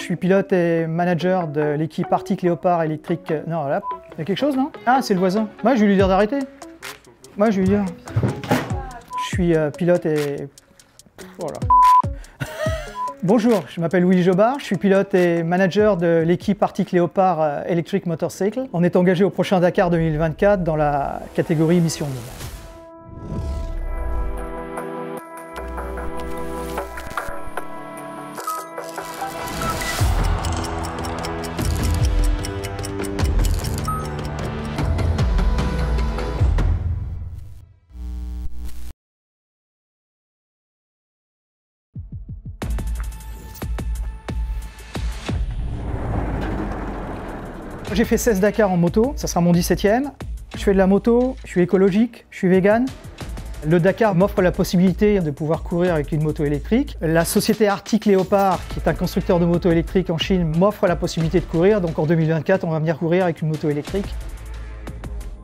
suis pilote et manager de l'équipe Arctic Léopard électrique. Non, là, il y a quelque chose, non? Ah, c'est le voisin. Moi, je vais lui dire d'arrêter. Moi, je vais lui dire. Je suis pilote et... Voilà. Bonjour, je m'appelle Louis Jobard, je suis pilote et manager de l'équipe Arctic Léopard Electric Motorcycle. On est engagé au prochain Dakar 2024 dans la catégorie Mission 1000. J'ai fait 16 Dakar en moto, ça sera mon 17e. Je fais de la moto, je suis écologique, je suis vegan. Le Dakar m'offre la possibilité de pouvoir courir avec une moto électrique. La société Arctic Léopard, qui est un constructeur de moto électrique en Chine, m'offre la possibilité de courir. Donc en 2024, on va venir courir avec une moto électrique.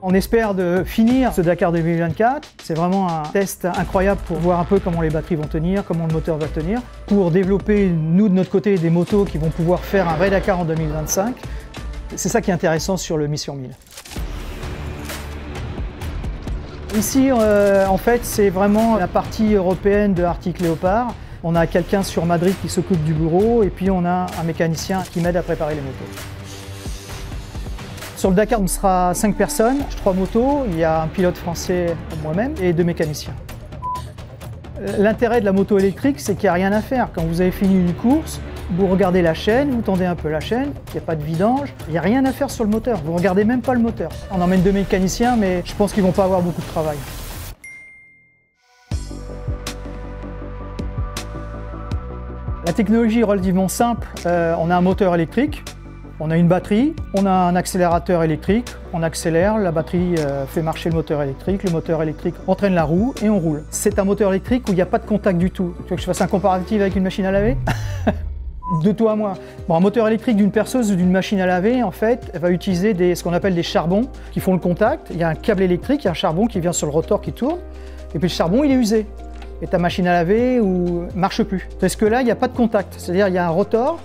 On espère de finir ce Dakar 2024. C'est vraiment un test incroyable pour voir un peu comment les batteries vont tenir, comment le moteur va tenir, pour développer, nous de notre côté, des motos qui vont pouvoir faire un vrai Dakar en 2025. C'est ça qui est intéressant sur le Mission 1000. Ici, en fait, c'est vraiment la partie européenne de Arctic Léopard. On a quelqu'un sur Madrid qui s'occupe du bureau et puis on a un mécanicien qui m'aide à préparer les motos. Sur le Dakar, on sera 5 personnes, 3 motos, il y a un pilote français, moi-même, et 2 mécaniciens. L'intérêt de la moto électrique, c'est qu'il n'y a rien à faire. Quand vous avez fini une course, vous regardez la chaîne, vous tendez un peu la chaîne, il n'y a pas de vidange, il n'y a rien à faire sur le moteur, vous ne regardez même pas le moteur. On emmène 2 mécaniciens, mais je pense qu'ils ne vont pas avoir beaucoup de travail. La technologie est relativement simple. On a un moteur électrique, on a une batterie, on a un accélérateur électrique, on accélère, la batterie fait marcher le moteur électrique entraîne la roue et on roule. C'est un moteur électrique où il n'y a pas de contact du tout. Tu veux que je fasse un comparatif avec une machine à laver? De toi à moi. Bon, un moteur électrique d'une perceuse ou d'une machine à laver, en fait, elle va utiliser ce qu'on appelle des charbons qui font le contact. Il y a un câble électrique, il y a un charbon qui vient sur le rotor qui tourne, et puis le charbon, il est usé. Et ta machine à laver ne marche plus. Parce que là, il n'y a pas de contact. C'est-à-dire, il y a un rotor,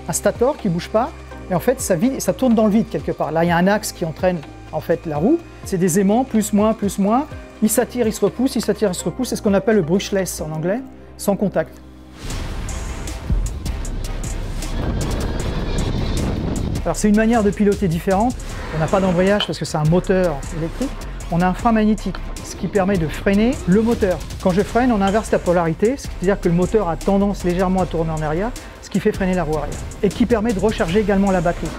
un stator qui ne bouge pas, et en fait, ça tourne dans le vide quelque part. Là, il y a un axe qui entraîne en fait la roue. C'est des aimants, plus, moins, plus, moins. Il s'attire, il se repousse, il s'attire, il se repousse. C'est ce qu'on appelle le brushless en anglais, sans contact. Alors c'est une manière de piloter différente. On n'a pas d'embrayage parce que c'est un moteur électrique. On a un frein magnétique, ce qui permet de freiner le moteur. Quand je freine, on inverse la polarité, c'est-à-dire que le moteur a tendance légèrement à tourner en arrière, ce qui fait freiner la roue arrière. Et qui permet de recharger également la batterie.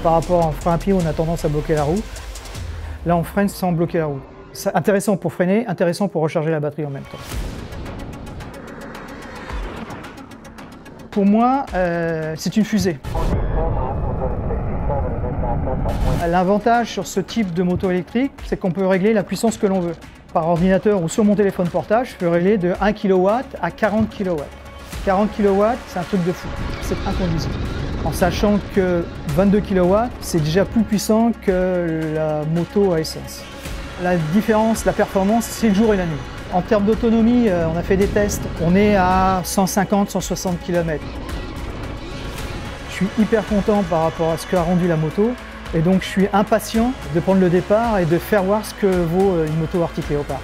Par rapport à un frein à pied, on a tendance à bloquer la roue. Là, on freine sans bloquer la roue. C'est intéressant pour freiner, intéressant pour recharger la batterie en même temps. Pour moi, c'est une fusée. L'avantage sur ce type de moto électrique, c'est qu'on peut régler la puissance que l'on veut. Par ordinateur ou sur mon téléphone portable, je peux régler de 1 kW à 40 kW. 40 kW, c'est un truc de fou, c'est inconditionné. En sachant que 22 kW, c'est déjà plus puissant que la moto à essence. La différence, la performance, c'est le jour et la nuit. En termes d'autonomie, on a fait des tests, on est à 150-160 km. Je suis hyper content par rapport à ce qu'a rendu la moto. Et donc je suis impatient de prendre le départ et de faire voir ce que vaut une moto Arctic Léopard.